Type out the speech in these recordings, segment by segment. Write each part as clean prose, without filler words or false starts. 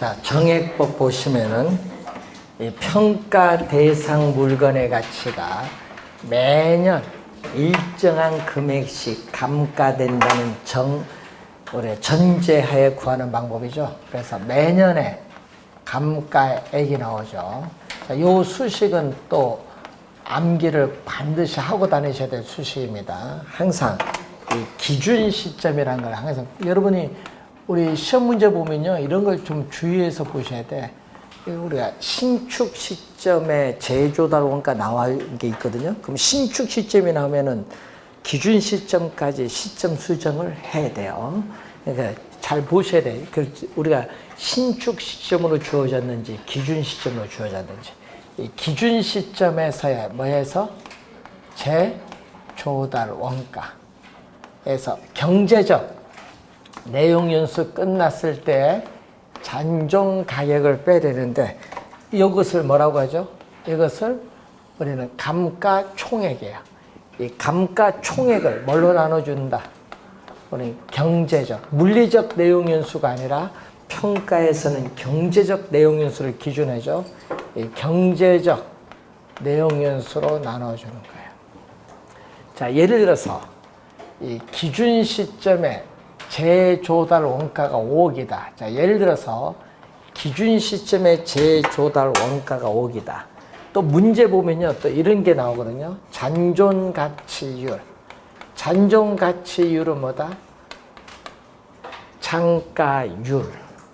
자, 정액법 보시면은 이 평가 대상 물건의 가치가 매년 일정한 금액씩 감가된다는 우리 전제하에 구하는 방법이죠. 그래서 매년에 감가액이 나오죠. 자, 요 수식은 또 암기를 반드시 하고 다니셔야 될 수식입니다. 항상 이 기준 시점이라는 걸 항상 여러분이 우리 시험 문제 보면요, 이런 걸 좀 주의해서 보셔야 돼. 우리가 신축 시점에 재조달 원가 나와 게 있거든요. 그럼 신축 시점이 나오면은 기준 시점까지 시점 수정을 해야 돼요. 그러니까 잘 보셔야 돼. 우리가 신축 시점으로 주어졌는지 기준 시점으로 주어졌는지. 이 기준 시점에서야 뭐해서 재조달 원가에서 경제적 내용 연수 끝났을 때 잔존 가격을 빼야 되는데 이것을 뭐라고 하죠? 이것을 우리는 감가총액이에요. 이 감가총액을 뭘로 나눠준다? 우리 경제적, 물리적 내용 연수가 아니라 평가에서는 경제적 내용 연수를 기준해죠. 이 경제적 내용 연수로 나눠주는 거예요. 자, 예를 들어서 이 기준 시점에 재조달 원가가 5억이다. 자, 예를 들어서 기준 시점에 재조달 원가가 5억이다. 또 문제 보면요, 또 이런 게 나오거든요. 잔존가치율. 잔존가치율은 뭐다? 창가율과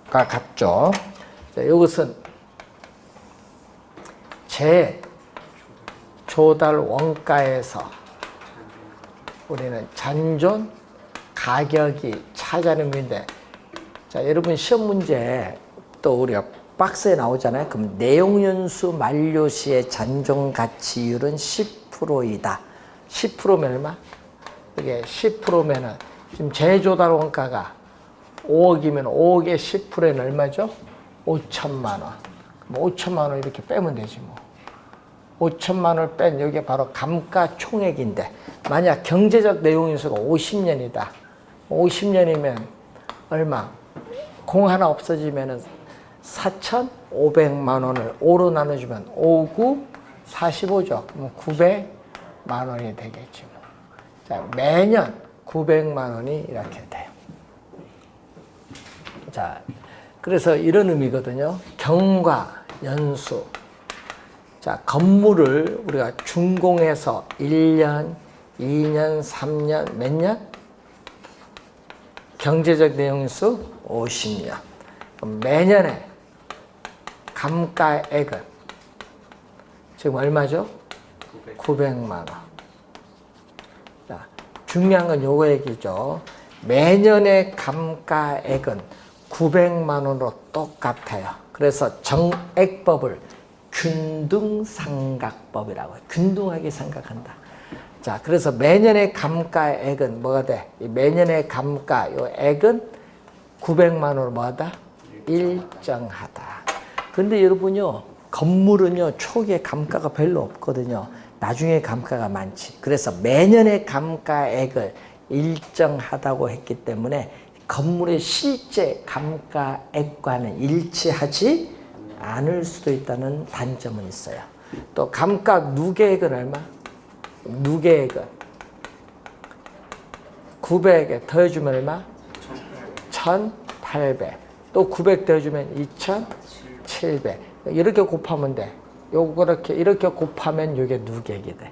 같죠. 자, 이것은 재조달 원가에서 우리는 잔존 가격이 차지하는 건데, 자, 여러분 시험 문제 또 우리가 박스에 나오잖아요. 그럼 내용 연수 만료 시의 잔존 가치율은 10%이다. 10%면 얼마? 이게 10%면은 지금 재조달 원가가 5억이면 5억의 10%는 얼마죠? 5천만 원. 그럼 5천만 원 이렇게 빼면 되지 뭐. 5천만 원을 뺀 여기가 바로 감가총액인데, 만약 경제적 내용 연수가 50년이다. 50년이면 얼마? 공 하나 없어지면은 4,500만 원을 5로 나눠주면 5, 9, 45죠. 그럼 900만 원이 되겠지 뭐. 자, 매년 900만 원이 이렇게 돼요. 자, 그래서 이런 의미거든요. 경과, 연수. 자, 건물을 우리가 준공해서 1년, 2년, 3년, 몇 년? 경제적 내용수 50년. 그럼 매년에 감가액은 지금 얼마죠? 900만 원. 자, 중요한 건 요거 얘기죠. 매년의 감가액은 900만 원으로 똑같아요. 그래서 정액법을 균등상각법이라고 해요. 균등하게 생각한다. 자, 그래서 매년의 감가액은 뭐가 돼? 이 매년의 감가, 요 액은 900만 원으로 뭐하다? 일정하다. 근데 여러분요, 건물은요, 초기에 감가가 별로 없거든요. 나중에 감가가 많지. 그래서 매년의 감가액을 일정하다고 했기 때문에 건물의 실제 감가액과는 일치하지 않을 수도 있다는 단점은 있어요. 또 감가 누계액은 얼마? 누계액은 900에 더해주면 얼마? 1,800. 또 900 더해주면 2,700. 이렇게 곱하면 돼. 요렇게 이렇게 곱하면 이게 누계액이 돼.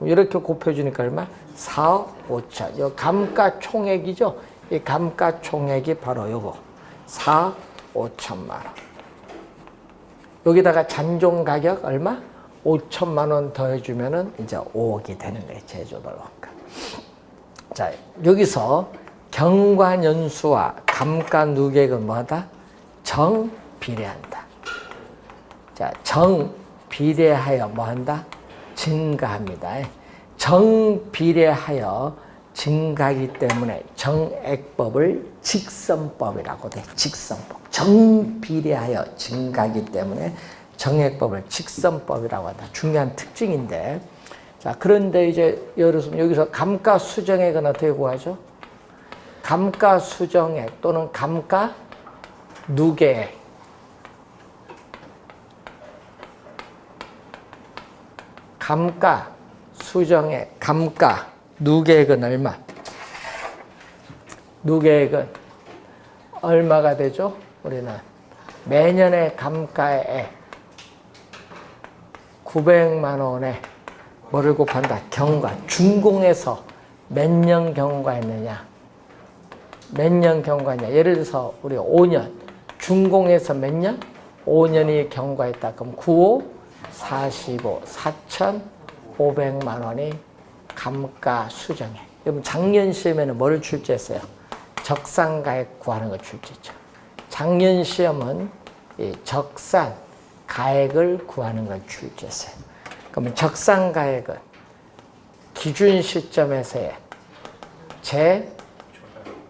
이렇게 곱해주니까 얼마? 4억 5천. 요 감가총액이죠. 이 감가총액이 바로 요거 4억 5천만 원. 여기다가 잔존가격 얼마? 5천만 원 더해주면은 이제 5억이 되는 거예요. 재조달 원가. 자, 여기서 경과연수와 감가누계액은 뭐하다? 정비례한다. 자, 정비례하여 뭐한다? 증가합니다. 정비례하여 증가하기 때문에 정액법을 직선법이라고 돼. 직선법. 정비례하여 증가하기 때문에 정액법을 직선법이라고 한다. 중요한 특징인데, 자, 그런데 이제 여기서 감가수정액은 어떻게 구하죠? 감가수정액 또는 감가누계액 감가 수정의 감가 누계액은 얼마? 누계액은 얼마가 되죠? 우리는 매년의 감가액 900만 원에 뭐를 곱한다? 경과. 준공에서 몇 년 경과했느냐? 몇 년 경과했냐? 예를 들어서 우리 5년. 준공에서 몇 년? 5년이 경과했다. 그럼 95, 45, 4,500만 원이 감가 수정액. 그럼 작년 시험에는 뭐를 출제했어요? 적산가액 구하는 걸 출제했죠. 작년 시험은 이 적산가액을 구하는 걸 출제했어요. 그러면 적산가액은 기준 시점에서의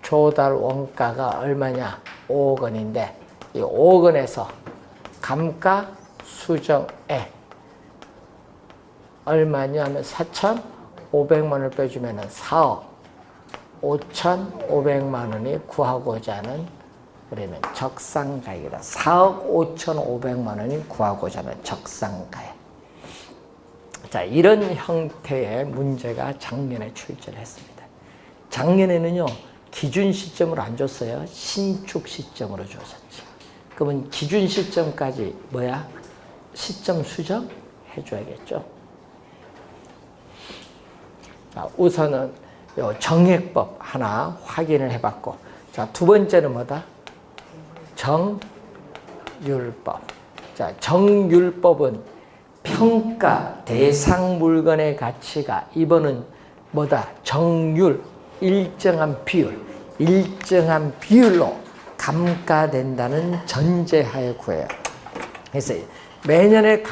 재조달 원가가 얼마냐? 5억 원인데 이 5억 원에서 감가 수정액 얼마냐면 4,500만 원을 빼주면 4억 5,500만 원이 구하고자 하는 우리는 적산가액이다. 4억 5,500만 원이 구하고자 하는 적산가액. 자, 이런 형태의 문제가 작년에 출제를 했습니다. 작년에는요, 기준 시점으로 안 줬어요. 신축 시점으로 줬었죠. 그러면 기준 시점까지 뭐야? 시점 수정 해줘야겠죠. 자, 우선은 요 정액법 하나 확인을 해봤고, 자, 두 번째는 뭐다? 정율법. 자, 정율법은 평가 대상 물건의 가치가 이번은 뭐다? 정율, 일정한 비율로 감가된다는 전제하에 구해요. 그래서 매년의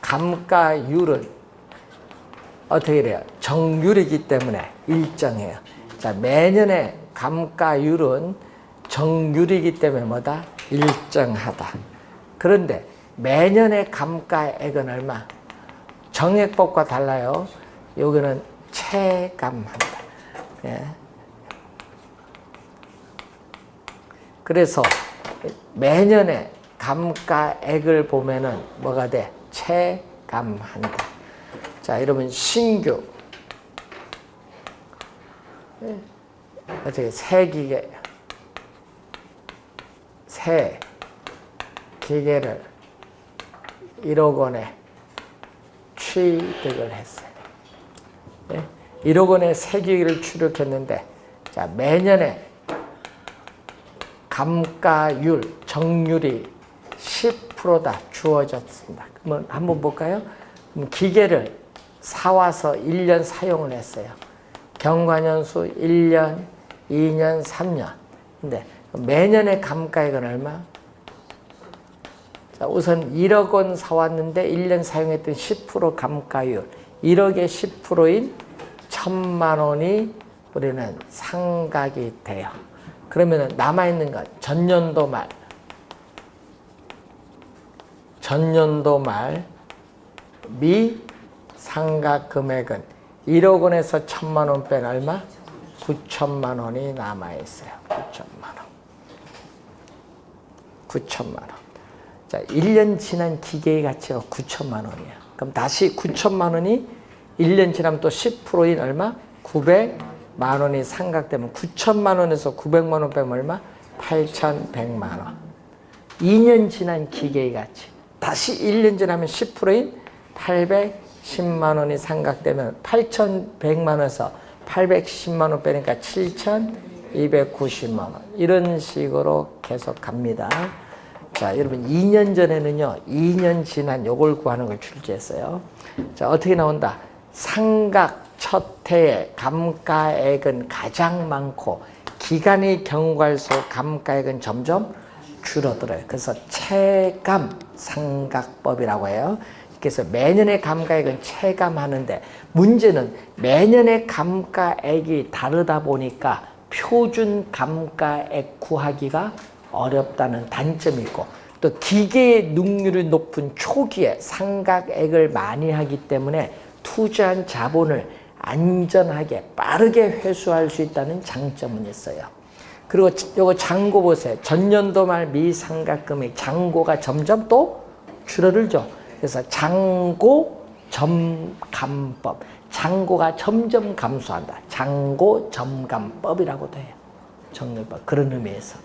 감가율은 어떻게 돼요? 정율이기 때문에 일정해요. 자, 매년의 감가율은 정율이기 때문에 뭐다? 일정하다. 그런데 매년의 감가액은 얼마? 정액법과 달라요. 여기는 체감한다. 예. 그래서 매년의 감가액을 보면은 뭐가 돼? 체감한다. 자, 이러면 신규 어떻게 새 기계를 1억 원에 취득을 했어요. 예? 1억 원에 새 기계를 취득했는데, 자, 매년에 감가율, 정률이 10%다 주어졌습니다. 그러면 한번 볼까요? 그럼 기계를 사와서 1년 사용을 했어요. 경과년수 1년, 2년, 3년. 근데 매년의 감가액은 얼마? 자, 우선 1억 원 사왔는데 1년 사용했던 10% 감가율. 1억의 10%인 1,000만 원이 우리는 상각이 돼요. 그러면 남아있는 것, 전년도 말 미상각 금액은 1억 원에서 1,000만 원 뺀 얼마? 9천만 원이 남아있어요. 9천만 원. 자, 1년 지난 기계의 가치가 9천만 원이야. 그럼 다시 9천만 원이 1년 지나면 또 10%인 얼마? 900만 원이 상각되면 9천만 원에서 900만 원 빼면 얼마? 8,100만 원. 2년 지난 기계의 가치. 다시 1년 지나면 10%인 810만 원이 상각되면 8,100만 원에서 810만 원 빼니까 7,290만 원. 이런 식으로 계속 갑니다. 자, 여러분 2년 전에는요, 2년 지난 요걸 구하는 걸 출제했어요. 자, 어떻게 나온다? 상각 첫 해의 감가액은 가장 많고 기간이 경과할수록 감가액은 점점 줄어들어요. 그래서 체감 상각법이라고 해요. 그래서 매년의 감가액은 체감하는데 문제는 매년의 감가액이 다르다 보니까 표준 감가액 구하기가 어렵다는 단점이 있고, 또 기계의 능률이 높은 초기에 상각액을 많이 하기 때문에 투자한 자본을 안전하게 빠르게 회수할 수 있다는 장점은 있어요. 그리고 요거 잔고 보세요. 전년도 말 미상각금액 잔고가 점점 또 줄어들죠. 그래서 잔고 점감법. 잔고가 점점 감소한다. 잔고 점감법이라고도 해요. 정렬법. 그런 의미에서.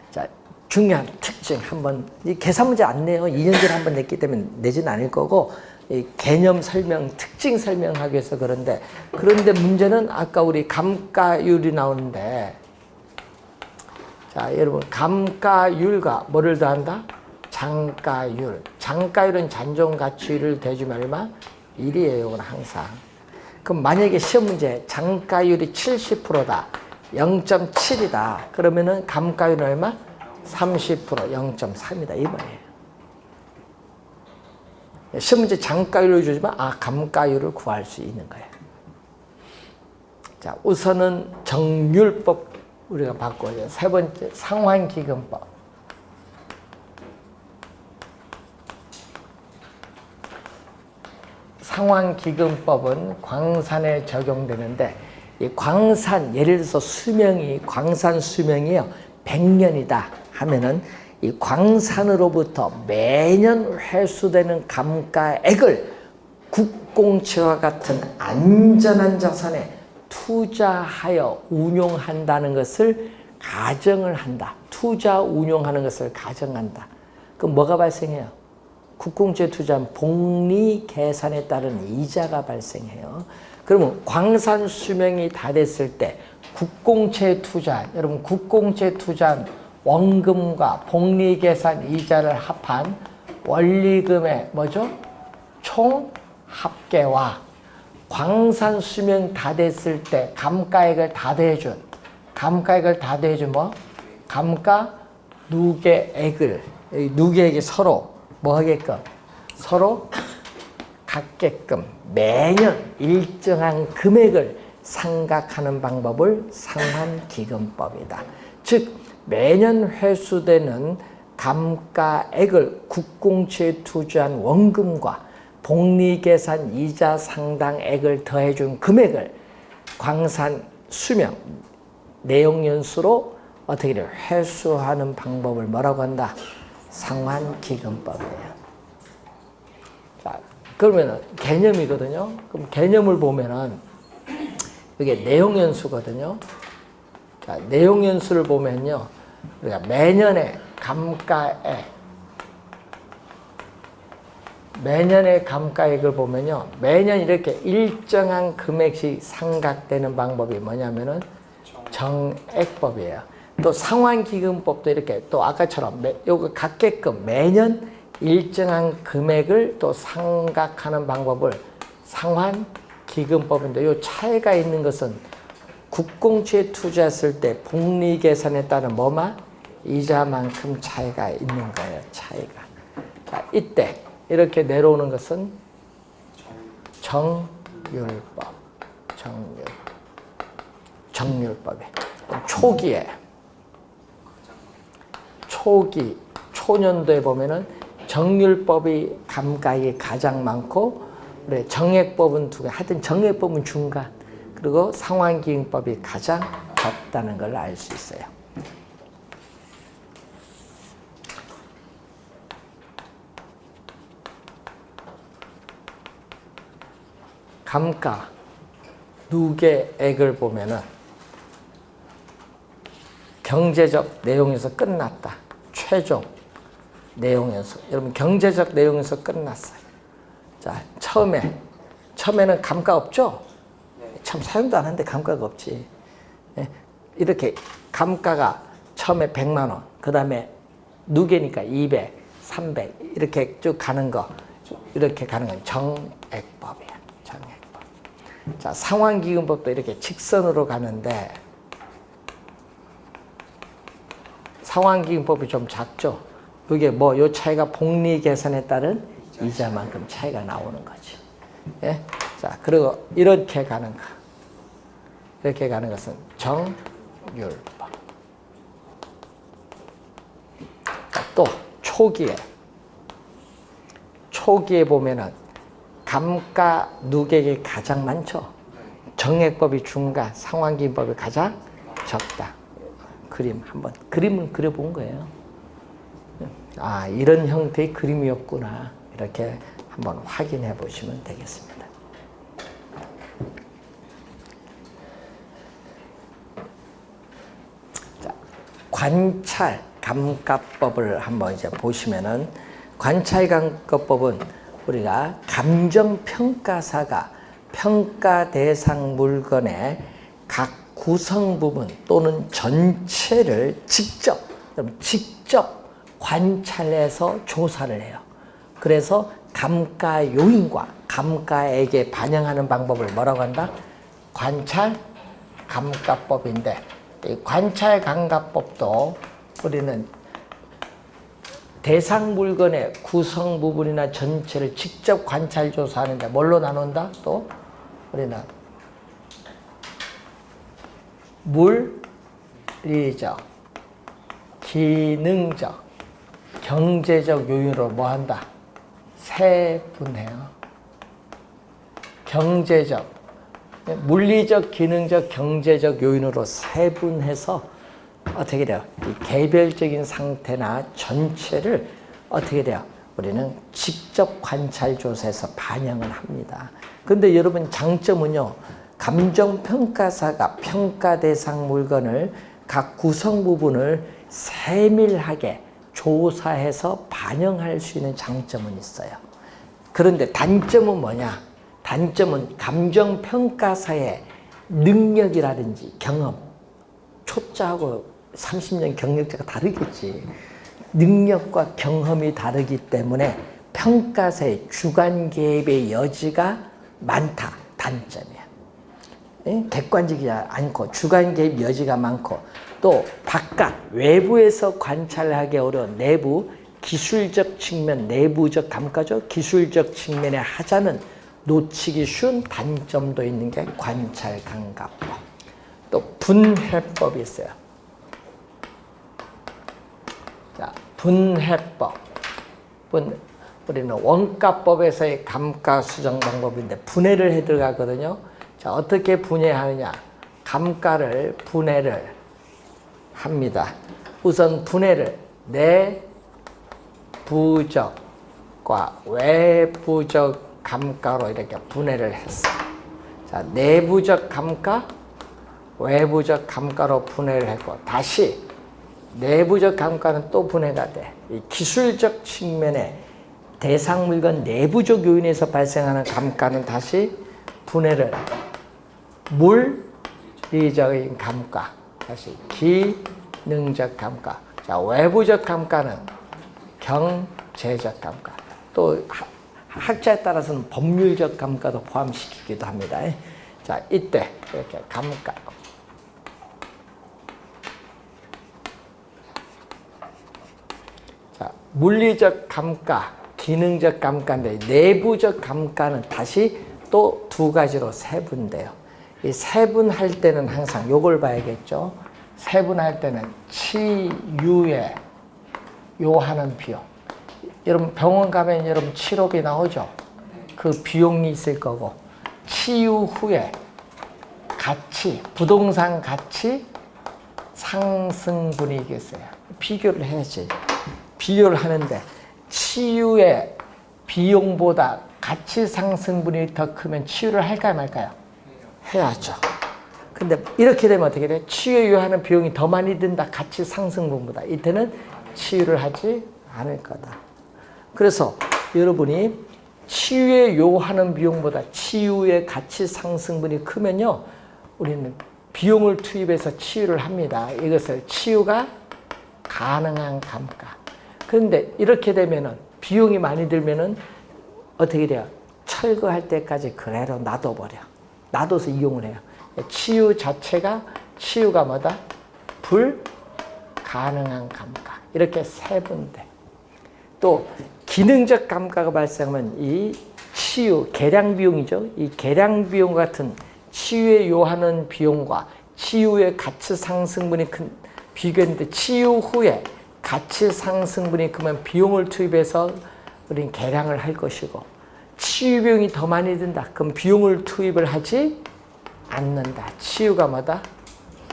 자, 중요한 특징 한번, 이 계산 문제 안 내요. 2년 전에 한번 냈기 때문에 내지는 않을 거고, 이 개념 설명, 특징 설명하기 위해서 그런데 문제는 아까 우리 감가율이 나오는데, 자, 여러분, 감가율과 뭐를 더한다? 장가율. 장가율은 잔존가치율을 대주면 얼마? 1이에요, 이건 항상. 그럼 만약에 시험 문제 장가율이 70%다. 0.7이다. 그러면은 감가율은 얼마? 30%, 0.3이다. 이 말이에요. 시험 문제 장가율을 주지만, 감가율을 구할 수 있는 거예요. 자, 우선은 정률법 우리가 바꿔요. 세 번째, 상환기금법. 상환기금법은 광산에 적용되는데, 이 광산, 예를 들어서 광산 수명이요, 100년이다 하면은, 이 광산으로부터 매년 회수되는 감가액을 국공채와 같은 안전한 자산에 투자하여 운용한다는 것을 가정을 한다. 투자 운용하는 것을 가정한다. 그럼 뭐가 발생해요? 국공채 투자는 복리 계산에 따른 이자가 발생해요. 그러면 광산 수명이 다 됐을 때 국공채 투자, 여러분 국공채 투자는 원금과 복리 계산 이자를 합한 원리금의 뭐죠? 총 합계와 광산 수명 다 됐을 때 감가액을 다 더해준 뭐? 감가 누계액을, 누계액이 서로 뭐 하게끔? 서로 갖게끔 매년 일정한 금액을 상각하는 방법을 상환기금법이다. 즉 매년 회수되는 감가액을 국공채에 투자한 원금과 복리계산 이자 상당액을 더해준 금액을 광산 수명 내용연수로 어떻게 돼요? 회수하는 방법을 뭐라고 한다? 상환기금법이에요. 자, 그러면은 개념이거든요. 그럼 개념을 보면은 이게 내용연수거든요. 자, 내용연수를 보면요, 우리가 매년의 감가액을 보면요, 매년 이렇게 일정한 금액씩 상각되는 방법이 뭐냐면은 정액법이에요. 또 상환기금법도 이렇게 또 아까처럼 요거 갖게끔 매년 일정한 금액을 또 상각하는 방법을 상환기금법인데, 요 차이가 있는 것은 국공채에 투자했을 때 복리계산에 따른 뭐만? 이자만큼 차이가 있는 거예요. 차이가. 자, 이때 이렇게 내려오는 것은 정률법. 정률법에 초년도에 보면은 정률법이 감가액이 가장 많고, 그래 정액법은 두 개. 하여튼 정액법은 중간. 그리고 상환기금법이 가장 적다는 걸 알 수 있어요. 감가 누계액을 보면은 경제적 내용에서 끝났다. 최종 내용에서. 여러분 경제적 내용에서 끝났어요. 자, 처음에는 감가 없죠? 참 사용도 안 하는데 감가가 없지. 이렇게 감가가 처음에 100만 원, 그 다음에 누계니까 200, 300 이렇게 쭉 가는 거, 이렇게 가는 건 정액법이야. 정액법. 자, 상환기금법도 이렇게 직선으로 가는데 상환기금법이 좀 작죠. 이게 뭐 요 차이가 복리계산에 따른 이자만큼 차이가 나오는 거지. 예? 자, 그리고 이렇게 가는 거. 이렇게 가는 것은 정률법. 자, 또 초기에 보면은 감가 누계액이 가장 많죠. 정액법이 중간, 상환기금법이 가장 적다. 그림 한번 그림은 그려본 거예요. 아, 이런 형태의 그림이었구나. 이렇게 한번 확인해 보시면 되겠습니다. 자, 관찰 감가법을 한번 이제 보시면은, 관찰 감가법은 우리가 감정평가사가 평가 대상 물건의 각 구성 부분 또는 전체를 직접 관찰해서 조사를 해요. 그래서 감가 요인과 감가액에 반영하는 방법을 뭐라고 한다? 관찰 감가법인데, 이 관찰 감가법도 우리는 대상 물건의 구성 부분이나 전체를 직접 관찰 조사하는데 뭘로 나눈다? 또 우리는 물리적, 기능적, 경제적 요인으로 뭐 한다? 세분해요. 경제적, 물리적, 기능적, 경제적 요인으로 세분해서 어떻게 돼요? 이 개별적인 상태나 전체를 어떻게 돼요? 우리는 직접 관찰 조사해서 반영을 합니다. 근데 여러분, 장점은요, 감정평가사가 평가 대상 물건을 각 구성 부분을 세밀하게 조사해서 반영할 수 있는 장점은 있어요. 그런데 단점은 뭐냐? 단점은 감정평가사의 능력이라든지 경험, 초짜하고 30년 경력자가 다르겠지. 능력과 경험이 다르기 때문에 평가사의 주관 개입의 여지가 많다. 단점이야. 객관적이지 않고 주관 개입 여지가 많고, 또 바깥 외부에서 관찰하기 어려운 내부 기술적 측면, 내부적 감가죠. 기술적 측면의 하자는 놓치기 쉬운 단점도 있는 게 관찰 감가법. 또 분해법이 있어요. 자, 분해법. 우리는 원가법에서의 감가 수정 방법인데 분해를 해 들어가거든요. 자, 어떻게 분해하느냐? 감가를 분해를 합니다. 우선 분해를 내부적과 외부적 감가로 이렇게 분해를 했어요. 자, 내부적 감가, 외부적 감가로 분해를 했고, 다시 내부적 감가는 또 분해가 돼. 이 기술적 측면에 대상 물건 내부적 요인에서 발생하는 감가는 다시 분해를 물리적인 감가, 다시 기능적 감가. 자, 외부적 감가는 경제적 감가. 또 학자에 따라서는 법률적 감가도 포함시키기도 합니다. 자, 이때 이렇게 감가. 자, 물리적 감가, 기능적 감가인데 내부적 감가는 다시 또 두 가지로 세분돼요. 이 세분할 때는 항상 요걸 봐야겠죠. 세분할 때는 치유에 요하는 비용. 여러분 병원 가면 여러분 치료비 나오죠. 그 비용이 있을 거고, 치유 후에 가치, 부동산 가치 상승분이 있어요. 비교를 해야지. 비교를 하는데 치유의 비용보다 가치 상승분이 더 크면 치유를 할까요 말까요? 해야죠. 근데 이렇게 되면 어떻게 돼? 치유에 요하는 비용이 더 많이 든다. 가치 상승분보다. 이때는 치유를 하지 않을 거다. 그래서 여러분이 치유에 요하는 비용보다 치유의 가치 상승분이 크면요, 우리는 비용을 투입해서 치유를 합니다. 이것을 치유가 가능한 감가. 그런데 이렇게 되면은 비용이 많이 들면은 어떻게 돼요? 철거할 때까지 그대로 놔둬버려. 놔둬서 이용을 해요. 치유 자체가, 치유가 뭐다? 불가능한 감가. 이렇게 세분돼. 또 기능적 감가가 발생하면 이 치유, 계량 비용이죠. 이 계량 비용 같은 치유에 요하는 비용과 치유의 가치 상승분이 큰 비교했는데, 치유 후에 가치 상승분이 크면 비용을 투입해서 우리는 계량을 할 것이고, 치유 비용이 더 많이 든다. 그럼 비용을 투입을 하지 않는다. 치유가 뭐다?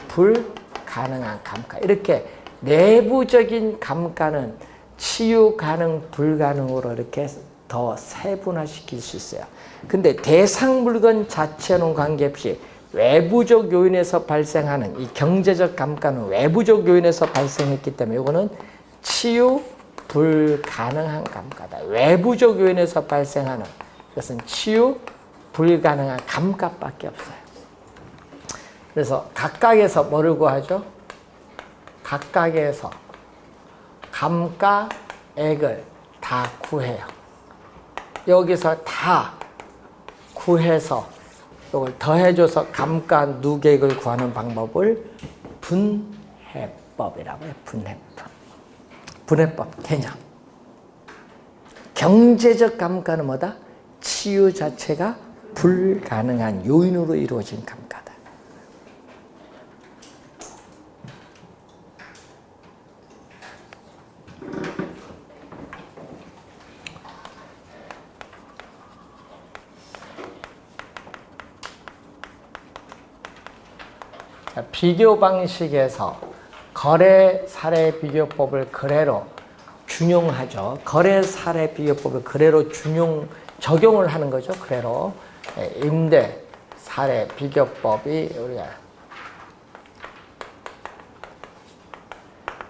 불가능한 가능한 감가. 이렇게 내부적인 감가는 치유 가능, 불가능으로 이렇게 더 세분화시킬 수 있어요. 근데 대상 물건 자체는 관계없이 외부적 요인에서 발생하는 이 경제적 감가는 외부적 요인에서 발생했기 때문에 이거는 치유 불가능한 감가다. 외부적 요인에서 발생하는 것은 치유 불가능한 감가밖에 없어요. 그래서 각각에서 뭐를 구하죠? 각각에서 감가액을 다 구해요. 여기서 다 구해서 이걸 더해줘서 감가 누계액을 구하는 방법을 분해법이라고 해요. 분해법 개념. 경제적 감가는 뭐다? 치유 자체가 불가능한 요인으로 이루어진 감가다. 비교 방식에서 거래 사례 비교법을 그대로 준용하죠. 거래 사례 비교법을 그대로 적용을 하는 거죠. 그대로 임대 사례 비교법이 우리가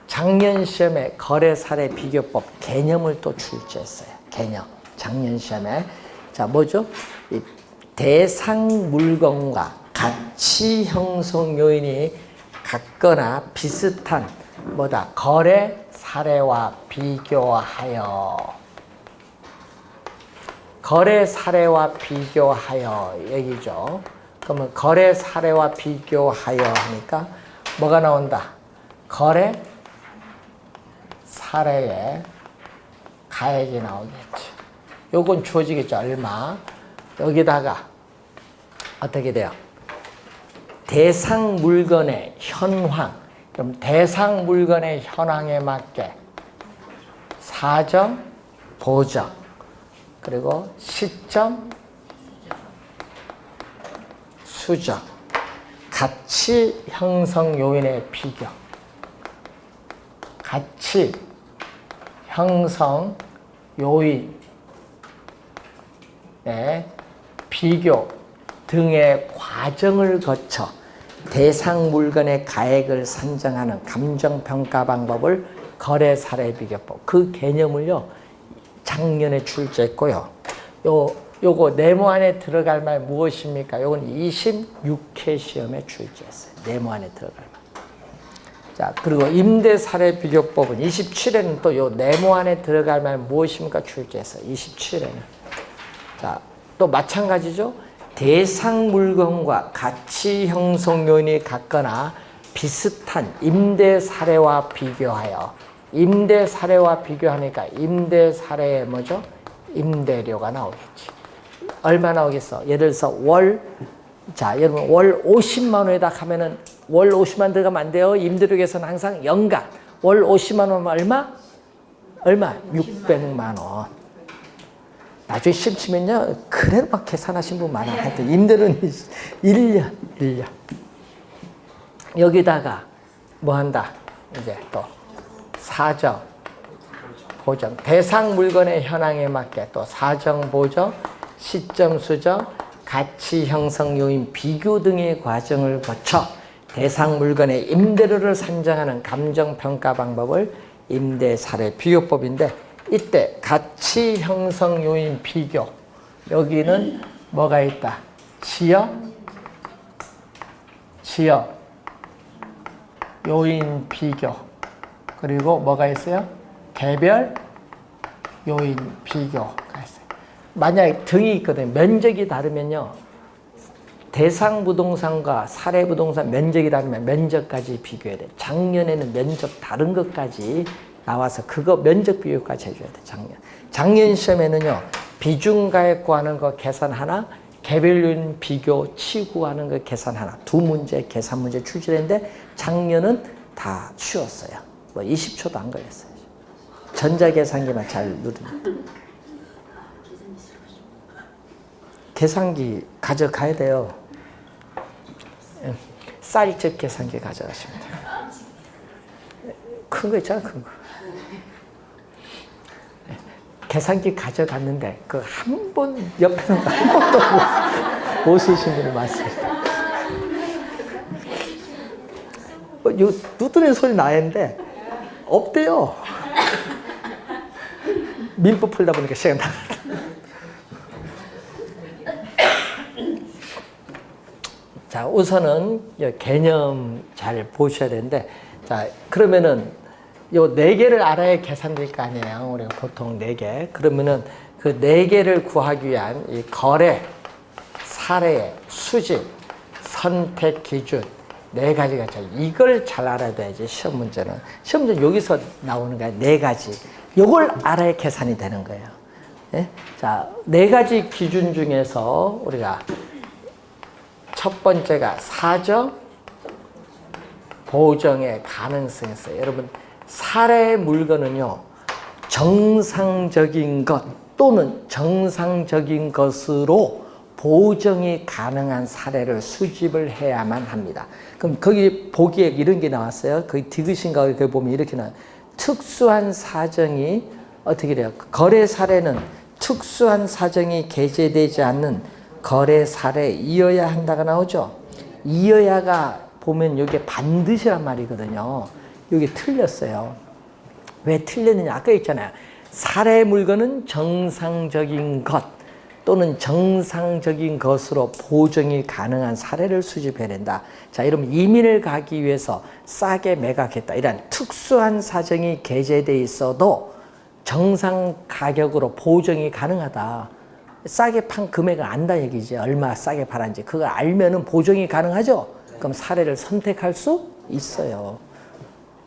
작년 시험에 거래 사례 비교법 개념을 또 출제했어요. 개념 작년 시험에 자 뭐죠? 이 대상 물건과 가치 형성 요인이 같거나 비슷한 뭐다? 거래 사례와 비교하여. 거래 사례와 비교하여 얘기죠. 그러면 거래 사례와 비교하여 하니까 뭐가 나온다? 거래 사례에 가액이 나오겠지. 요건 주어지겠죠. 얼마. 여기다가 어떻게 돼요? 대상 물건의 현황. 그럼 대상 물건의 현황에 맞게 사정, 보정, 그리고 시점, 수정, 가치 형성 요인의 비교. 가치 형성 요인의 비교 등의 과정을 거쳐 대상 물건의 가액을 산정하는 감정평가 방법을 거래 사례 비교법. 그 개념을요, 작년에 출제했고요. 요거 네모 안에 들어갈 말 무엇입니까? 요건 26회 시험에 출제했어요. 네모 안에 들어갈 말. 자, 그리고 임대 사례 비교법은 27회는 또 요 네모 안에 들어갈 말 무엇입니까? 출제했어요. 27회는. 자, 또 마찬가지죠. 대상 물건과 가치 형성 요인이 같거나 비슷한 임대 사례와 비교하여. 임대 사례와 비교하니까 임대 사례에 뭐죠? 임대료가 나오겠지. 얼마 나오겠어? 예를 들어서 자, 여러분 월 50만 원에다 하면은 월 50만 원 들어가면 안 돼요. 임대료 계산 항상 연간. 월 50만 원은 얼마? 600만 원. 나중에 시험 치면요, 그래도 막 계산하신 분 많아. 하여튼 임대료는 1년. 여기다가 뭐 한다? 이제 또 사정, 보정. 대상 물건의 현황에 맞게 또 사정, 보정, 시점, 수정, 가치 형성 요인 비교 등의 과정을 거쳐 대상 물건의 임대료를 산정하는 감정평가 방법을 임대 사례 비교법인데, 이때 가치 형성 요인 비교, 여기는 뭐가 있다? 지역 요인 비교, 그리고 뭐가 있어요? 개별 요인 비교가 있어요. 만약에 등이 있거든요. 면적이 다르면요, 대상 부동산과 사례 부동산 면적이 다르면 면적까지 비교해야 돼. 작년에는 면적 다른 것까지 나와서 그거 면적 비교까지 해줘야 돼. 작년 시험에는요, 비중가액 구하는 거 계산 하나, 개별 요인 비교 치구하는 거 계산 하나, 두 문제 계산 문제 출제했는데 작년은 다 쉬웠어요. 뭐 20초도 안 걸렸어요. 전자계산기만 잘 누르면. 계산기 가져가야 돼요. 쌀집 계산기 가져가시면 돼요. 큰 거 있잖아, 큰 거. 계산기 가져갔는데 그 한 번 옆에서 한 번도 못 쓰신 분이 많습니다. 요 두드리는 소리 나는데 없대요. 민법 풀다 보니까 시간 나갔다. 자, 우선은 개념 잘 보셔야 되는데, 자, 그러면은 요 4개를 알아야 계산될 거 아니에요. 우리가 보통 4개. 그러면은 그 4개를 구하기 위한 이 거래, 사례, 수집, 선택 기준 4가지가 있죠. 이걸 잘 알아둬야지, 시험 문제는. 시험 문제는 여기서 나오는 거야, 4가지. 요걸 알아야 계산이 되는 거예요. 예? 자, 4가지 기준 중에서 우리가 첫 번째가 사정, 보정의 가능성이 있어요. 여러분, 사례 물건은요, 정상적인 것 또는 정상적인 것으로 보정이 가능한 사례를 수집을 해야만 합니다. 그럼 거기 보기에 이런 게 나왔어요. 거기 디귿인가 거기 보면 이렇게 나와요. 특수한 사정이 어떻게 돼요? 거래 사례는 특수한 사정이 게재되지 않는 거래 사례에 이어야 한다가 나오죠. 이어야가 보면 이게 반드시란 말이거든요. 이게 틀렸어요. 왜 틀렸느냐? 아까 있잖아요. 사례 물건은 정상적인 것 또는 정상적인 것으로 보정이 가능한 사례를 수집해야 된다. 자, 이러면 이민을 가기 위해서 싸게 매각했다. 이런 특수한 사정이 게재되어 있어도 정상 가격으로 보정이 가능하다. 싸게 판 금액을 안다 얘기지. 얼마 싸게 팔았는지. 그걸 알면은 보정이 가능하죠. 그럼 사례를 선택할 수 있어요.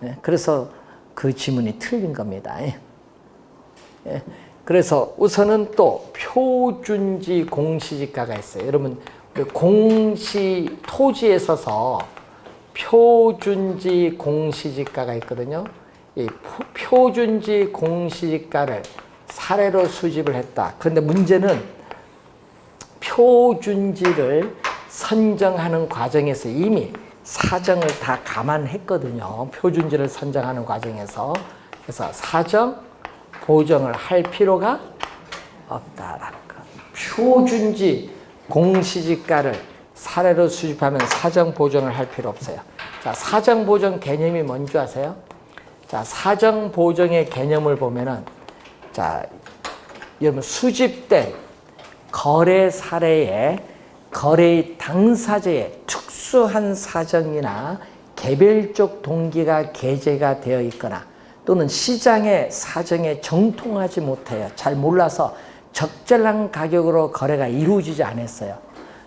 네, 그래서 그 지문이 틀린 겁니다. 예. 그래서 우선은 또 표준지 공시지가가 있어요. 여러분, 공시 토지에 서서 표준지 공시지가가 있거든요. 이 표준지 공시지가를 사례로 수집을 했다. 그런데 문제는 표준지를 선정하는 과정에서 이미 사정을 다 감안했거든요. 표준지를 선정하는 과정에서. 그래서 사정, 보정을 할 필요가 없다라는 거. 표준지 공시지가를 사례로 수집하면 사정, 보정을 할 필요 없어요. 자, 사정, 보정 개념이 뭔지 아세요? 자, 사정, 보정의 개념을 보면은, 자, 여러분 수집된 거래 사례에 거래의 당사자의 특수한 사정이나 개별적 동기가 게재가 되어 있거나 또는 시장의 사정에 정통하지 못해요. 잘 몰라서 적절한 가격으로 거래가 이루어지지 않았어요.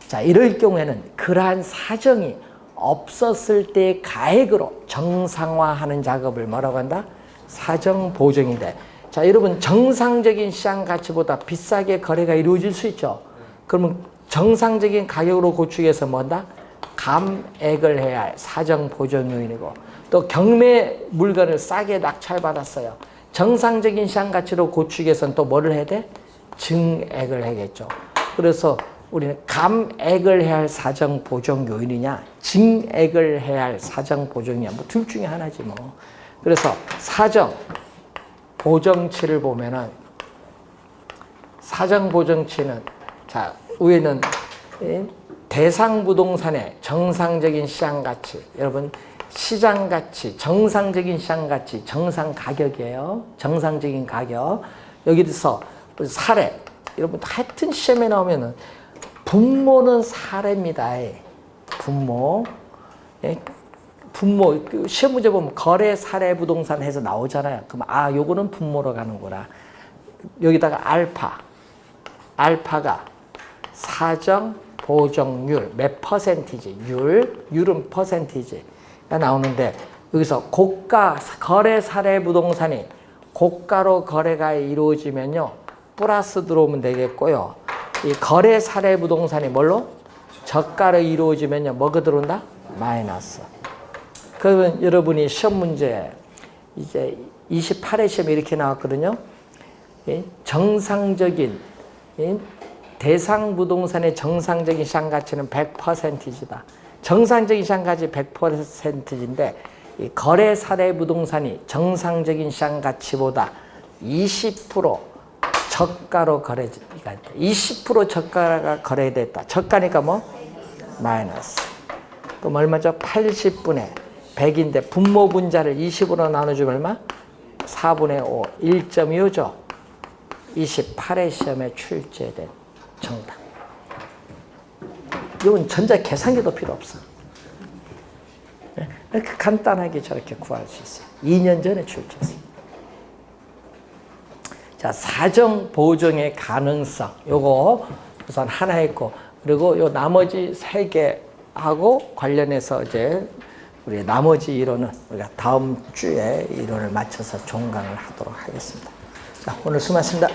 자, 이럴 경우에는 그러한 사정이 없었을 때의 가액으로 정상화하는 작업을 뭐라고 한다? 사정 보정인데, 자, 여러분 정상적인 시장 가치보다 비싸게 거래가 이루어질 수 있죠. 그러면 정상적인 가격으로 고추기해서 뭐다? 감액을 해야 할 사정 보정 요인이고, 또 경매 물건을 싸게 낙찰받았어요. 정상적인 시장 가치로 고추기 위해서는 또 뭐를 해야 돼? 증액을 해야겠죠. 그래서 우리는 감액을 해야 할 사정 보정 요인이냐, 증액을 해야 할 사정 보정이냐, 뭐 둘 중에 하나지 뭐. 그래서 사정 보정치를 보면은, 사정 보정치는, 자, 위에는 대상 부동산의 정상적인 시장 가치, 여러분 시장 가치, 정상적인 시장 가치, 정상 가격이에요. 정상적인 가격. 여기서 사례, 여러분 하여튼 시험에 나오면은 분모는 사례입니다. 분모. 분모, 시험 문제 보면 거래 사례 부동산 해서 나오잖아요. 그럼 아, 요거는 분모로 가는구나. 여기다가 알파가 사정 보정률 몇 퍼센티지, 율은 퍼센티지가 나오는데, 여기서 고가 거래 사례 부동산이 고가로 거래가 이루어지면요 플러스 들어오면 되겠고요. 이 거래 사례 부동산이 뭘로? 저가로 이루어지면요 뭐가 들어온다? 마이너스. 그러면 여러분이 시험 문제 이제 28회 시험에 이렇게 나왔거든요. 정상적인 대상 부동산의 정상적인 시장 가치는 100%이다. 정상적인 시장 가치 100%인데 이 거래 사례 부동산이 정상적인 시장 가치보다 20% 저가로 거래가 됐다. 20% 저가가 거래됐다. 저가니까 뭐? 마이너스. 그럼 얼마죠? 80분의 100인데 분모 분자를 20으로 나눠주면 얼마? 4분의 5, 1.25죠. 28회 시험에 출제된 정답. 이건 전자 계산기도 필요 없어. 이렇게 간단하게 저렇게 구할 수 있어요. 2년 전에 출제했습니다. 자, 사정 보정의 가능성. 요거 우선 하나 했고, 그리고 요 나머지 3개하고 관련해서 이제 우리 나머지 이론은 우리가 다음 주에 이론을 맞춰서 종강을 하도록 하겠습니다. 자, 오늘 수고하셨습니다.